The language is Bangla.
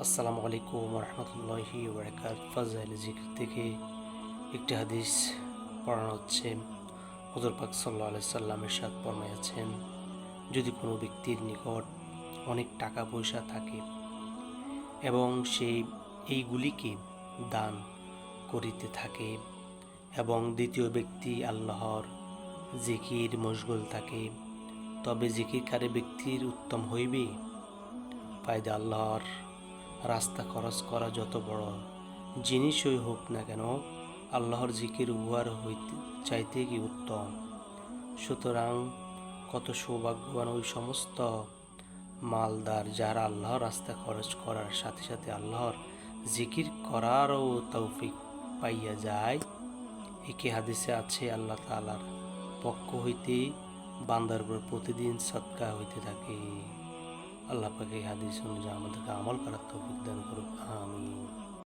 আসসালামু আলাইকুম রহমতুল্লাহি ওবরাকাত। ফাজাইল জিকির থেকে একটি হাদিস পড়ানো হচ্ছে। হুজুর পাক সাল্লাল্লাহু আলাইহি সাল্লাম ইরশাদ ফরমাইয়াছেন, যদি কোনো ব্যক্তির নিকট অনেক টাকা পয়সা থাকে এবং সে এইগুলিকে দান করিতে থাকে এবং দ্বিতীয় ব্যক্তি আল্লাহর জিকির মশগুল থাকে, তবে জিকিরকারী ব্যক্তির উত্তম হইবে ফায়দা আল্লাহর রাস্তা খরচ করা যত বড় জিনিসই হোক না কেন, আল্লাহর জিকির উহার হইতে চাইতে কি উত্তম। সুতরাং কত সৌভাগ্যবান ওই সমস্ত মালদার যারা আল্লাহর রাস্তা খরচ করার সাথে সাথে আল্লাহর জিকির করারও তৌফিক পাইয়া যায়। একে হাদিসে আছে, আল্লাহ তাআলার পক্ষ হইতে বান্দার উপর প্রতিদিন সদকা হইতে থাকে। আল্লাহ পাক এই হাদিস অনুযায়ী আমাদেরকে আমল করার তৌফিক দান করুক।